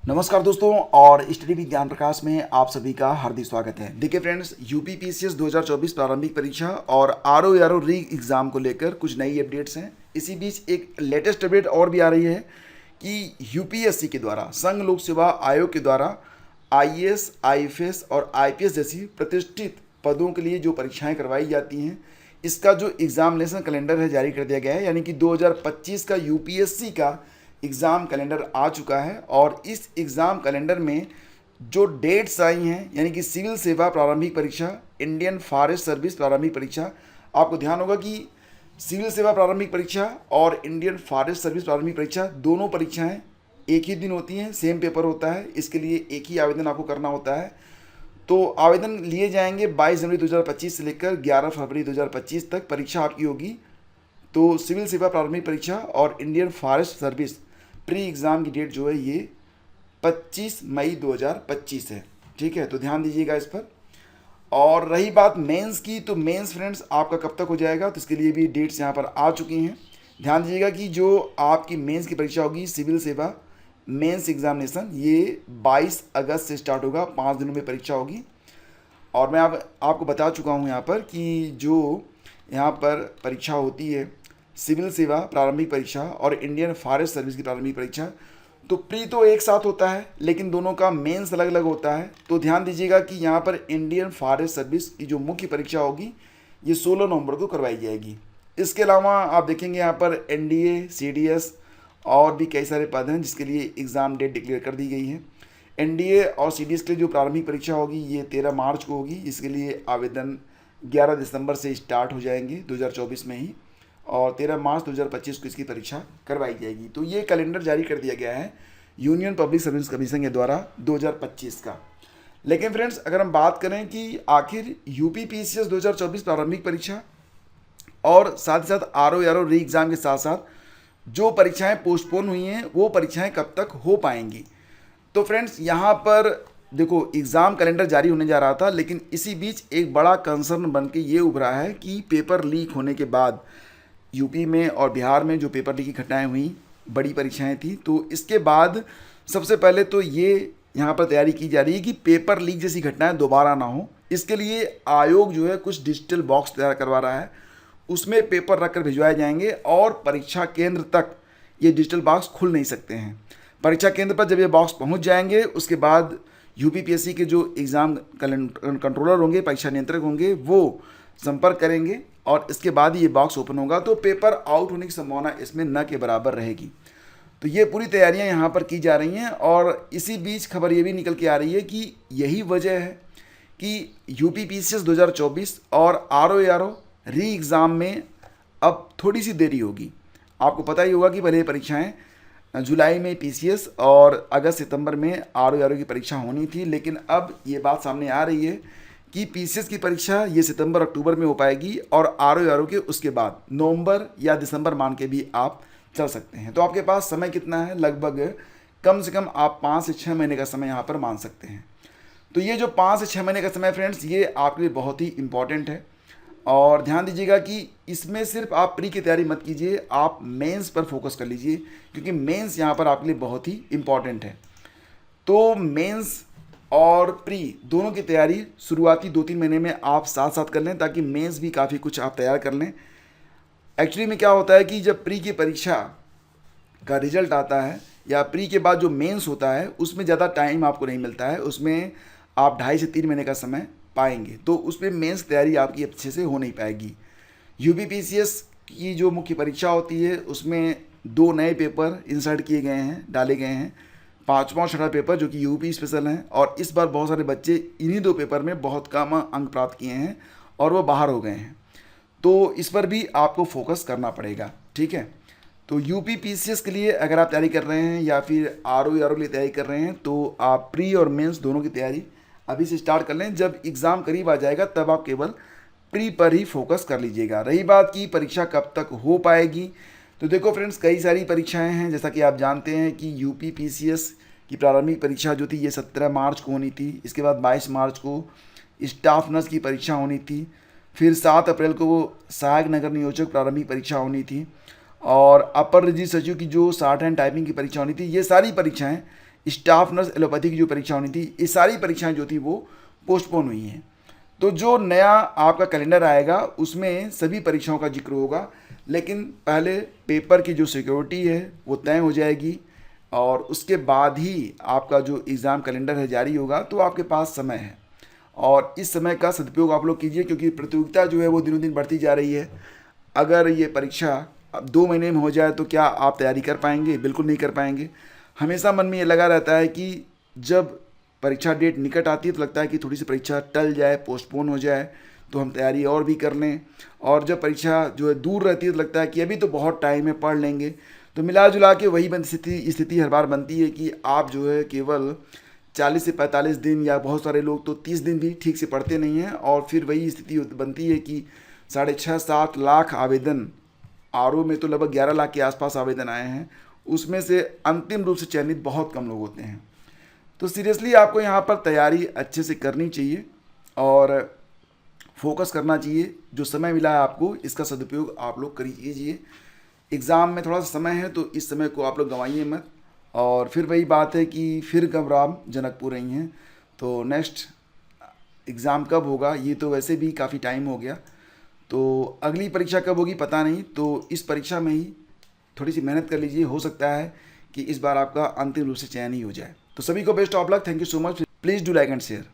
नमस्कार दोस्तों, और स्टडी विद ज्ञान प्रकाश में आप सभी का हार्दिक स्वागत है। देखिए फ्रेंड्स, यूपी पीसीएस 2024 प्रारंभिक परीक्षा और आरओ री एग्ज़ाम को लेकर कुछ नई अपडेट्स हैं। इसी बीच एक लेटेस्ट अपडेट और भी आ रही है कि यूपीएससी के द्वारा, संघ लोक सेवा आयोग के द्वारा आईएएस, आईएफएस और आईपीएस जैसी प्रतिष्ठित पदों के लिए जो परीक्षाएं करवाई जाती हैं, इसका जो एग्जामिनेशन कैलेंडर है जारी कर दिया गया है। यानी कि 2025 का यूपीएससी का एग्ज़ाम कैलेंडर आ चुका है और इस एग्ज़ाम कैलेंडर में जो डेट्स आई हैं, यानी कि सिविल सेवा प्रारंभिक परीक्षा, इंडियन फॉरेस्ट सर्विस प्रारंभिक परीक्षा, आपको ध्यान होगा कि सिविल सेवा प्रारंभिक परीक्षा और इंडियन फॉरेस्ट सर्विस प्रारंभिक परीक्षा दोनों परीक्षाएं एक ही दिन होती हैं, सेम पेपर होता है। इसके लिए एक ही आवेदन आपको करना होता है। तो आवेदन लिए जाएंगे 22 जनवरी 2025 से लेकर 11 फरवरी 2025 तक परीक्षा आपकी होगी। तो सिविल सेवा प्रारंभिक परीक्षा और Indian forest service pre exam की डेट जो है ये 25 मई 2025 है। ठीक है, तो ध्यान दीजिएगा इस पर। और रही बात मेंस की, तो मेंस फ्रेंड्स आपका कब तक हो जाएगा, तो इसके लिए भी डेट्स यहाँ पर आ चुकी हैं। ध्यान दीजिएगा कि जो आपकी मेंस की परीक्षा होगी, सिविल सेवा मेंस एग्जामिनेशन, ये 22 अगस्त से स्टार्ट होगा, 5 दिनों में परीक्षा होगी। और मैं आपको बता चुका हूँ यहाँ पर कि जो यहाँ पर परीक्षा होती है, सिविल सेवा प्रारंभिक परीक्षा और इंडियन फॉरेस्ट सर्विस की प्रारंभिक परीक्षा, तो प्री तो एक साथ होता है लेकिन दोनों का मेंस अलग अलग होता है। तो ध्यान दीजिएगा कि यहाँ पर इंडियन फॉरेस्ट सर्विस की जो मुख्य परीक्षा होगी ये 16 नवंबर को करवाई जाएगी। इसके अलावा आप देखेंगे यहाँ पर एनडीए, सीडीएस और भी कई सारे पद हैं जिसके लिए एग्ज़ाम डेट डिक्लेयर कर दी गई है। एनडीए और सीडीएस के लिए जो प्रारंभिक परीक्षा होगी ये 13 मार्च को होगी। इसके लिए आवेदन 11 दिसंबर से स्टार्ट हो जाएंगे 2024 में ही, और 13 मार्च 2025 को इसकी परीक्षा करवाई जाएगी। तो ये कैलेंडर जारी कर दिया गया है यूनियन पब्लिक सर्विस कमीशन के द्वारा 2025 का। लेकिन फ्रेंड्स, अगर हम बात करें कि आखिर यूपी पीसीएस 2024 प्रारंभिक परीक्षा और साथ ही साथ आरओ री एग्ज़ाम के साथ साथ जो परीक्षाएं पोस्टपोन हुई हैं वो परीक्षाएं कब तक हो पाएंगी, तो फ्रेंड्स यहाँ पर देखो, एग्ज़ाम कैलेंडर जारी होने जा रहा था, लेकिन इसी बीच एक बड़ा कंसर्न बन के ये उभरा है कि पेपर लीक होने के बाद यूपी में और बिहार में जो पेपर लीक की घटनाएं हुई, बड़ी परीक्षाएं थी, तो इसके बाद सबसे पहले तो ये यहाँ पर तैयारी की जा रही है कि पेपर लीक जैसी घटनाएं दोबारा ना हो। इसके लिए आयोग जो है कुछ डिजिटल बॉक्स तैयार करवा रहा है, उसमें पेपर रख कर भिजवाए जाएंगे और परीक्षा केंद्र तक ये डिजिटल बॉक्स खुल नहीं सकते हैं। परीक्षा केंद्र पर जब ये बॉक्स पहुँच जाएंगे, उसके बाद यूपीपीएससी के जो एग्ज़ाम कंट्रोलर होंगे, परीक्षा नियंत्रक होंगे, वो संपर्क करेंगे और इसके बाद ही ये बॉक्स ओपन होगा। तो पेपर आउट होने की संभावना इसमें न के बराबर रहेगी। तो ये पूरी तैयारियां यहाँ पर की जा रही हैं। और इसी बीच खबर ये भी निकल के आ रही है कि यही वजह है कि यूपी पीसीएस 2024 और आरओ री एग्ज़ाम में अब थोड़ी सी देरी होगी। आपको पता ही होगा कि पहले परीक्षाएँ जुलाई में पीसीएस और अगस्त सितंबर में आरओ की परीक्षा होनी थी, लेकिन अब ये बात सामने आ रही है कि पीसीएस की परीक्षा ये सितंबर अक्टूबर में हो पाएगी और आरओ के उसके बाद नवंबर या दिसंबर मान के भी आप चल सकते हैं। तो आपके पास समय कितना है, लगभग कम से कम आप 5 से 6 महीने का समय यहाँ पर मान सकते हैं। तो ये जो 5 से 6 महीने का समय फ्रेंड्स, ये आपके लिए बहुत ही इंपॉर्टेंट है। और ध्यान दीजिएगा कि इसमें सिर्फ आप प्री की तैयारी मत कीजिए, आप मेंस पर फोकस कर लीजिए, क्योंकि मेंस यहाँ पर आपके लिए बहुत ही इंपॉर्टेंट है। तो मेंस और प्री दोनों की तैयारी शुरुआती 2-3 महीने में आप साथ साथ कर लें, ताकि मेंस भी काफ़ी कुछ आप तैयार कर लें। एक्चुअली में क्या होता है कि जब प्री की परीक्षा का रिजल्ट आता है या प्री के बाद जो मेंस होता है, उसमें ज़्यादा टाइम आपको नहीं मिलता है, उसमें आप 2.5 से 3 महीने का समय पाएंगे। तो उसमें मेंस तैयारी आपकी अच्छे से हो नहीं पाएगी। यूपीपीसीएस की जो मुख्य परीक्षा होती है उसमें 2 नए पेपर इंसर्ट किए गए हैं, डाले गए हैं, 5वां और 6वां पेपर जो कि यूपी स्पेशल हैं। और इस बार बहुत सारे बच्चे इन्हीं 2 पेपर में बहुत कम अंक प्राप्त किए हैं और वो बाहर हो गए हैं। तो इस पर भी आपको फोकस करना पड़ेगा। ठीक है, तो यूपी पीसीएस के लिए अगर आप तैयारी कर रहे हैं या फिर आरओ के लिए तैयारी कर रहे हैं, तो आप प्री और मेंस दोनों की तैयारी अभी से स्टार्ट कर लें। जब एग्ज़ाम करीब आ जाएगा तब आप केवल प्री पर ही फोकस कर लीजिएगा। रही बात कि परीक्षा कब तक हो पाएगी, तो देखो फ्रेंड्स, कई सारी परीक्षाएं हैं। जैसा कि आप जानते हैं कि यूपी पीसीएस की प्रारंभिक परीक्षा जो थी ये 17 मार्च को होनी थी। इसके बाद 22 मार्च को स्टाफ नर्स की परीक्षा होनी थी। फिर 7 अप्रैल को वो सहायक नगर नियोजक प्रारंभिक परीक्षा होनी थी। और अपर रजिस्ट्र सचिव की जो शॉर्ट हैंड टाइपिंग की परीक्षा होनी थी, ये सारी परीक्षाएं स्टाफ नर्स एलोपैथी की जो परीक्षा होनी थी, ये सारी परीक्षाएं जो थी वो पोस्टपोन हुई हैं। तो जो नया आपका कैलेंडर आएगा उसमें सभी परीक्षाओं का जिक्र होगा, लेकिन पहले पेपर की जो सिक्योरिटी है वो तय हो जाएगी और उसके बाद ही आपका जो एग्ज़ाम कैलेंडर है जारी होगा। तो आपके पास समय है और इस समय का सदुपयोग आप लोग कीजिए, क्योंकि प्रतियोगिता जो है वो दिनों दिन बढ़ती जा रही है। अगर ये परीक्षा अब 2 महीने में हो जाए तो क्या आप तैयारी कर पाएंगे? बिल्कुल नहीं कर पाएंगे। हमेशा मन में ये लगा रहता है कि जब परीक्षा डेट निकट आती है तो लगता है कि थोड़ी सी परीक्षा टल जाए, पोस्टपोन हो जाए, तो हम तैयारी और भी कर लें। और जब परीक्षा जो है दूर रहती है तो लगता है कि अभी तो बहुत टाइम है, पढ़ लेंगे। तो मिला जुला के वही स्थिति हर बार बनती है कि आप जो है केवल 40 से 45 दिन या बहुत सारे लोग तो 30 दिन भी ठीक से पढ़ते नहीं हैं, और फिर वही स्थिति बनती है कि 6.5-7 लाख आवेदन, आरओ में तो लगभग 11 लाख के आसपास आवेदन आए हैं, उसमें से अंतिम रूप से चयनित बहुत कम लोग होते हैं। तो सीरियसली आपको यहाँ पर तैयारी अच्छे से करनी चाहिए और फोकस करना चाहिए। जो समय मिला है आपको इसका सदुपयोग आप लोग कीजिए। एग्ज़ाम में थोड़ा सा समय है तो इस समय को आप लोग गंवाइए मत। और फिर वही बात है कि फिर कब राम जनकपुर रही हैं, तो नेक्स्ट एग्ज़ाम कब होगा ये तो वैसे भी काफ़ी टाइम हो गया। तो अगली परीक्षा कब होगी पता नहीं, तो इस परीक्षा में ही थोड़ी सी मेहनत कर लीजिए, हो सकता है कि इस बार आपका अंतिम रूप से चयन ही हो जाए। तो सभी को best of luck. Thank you so much. Please do like and share.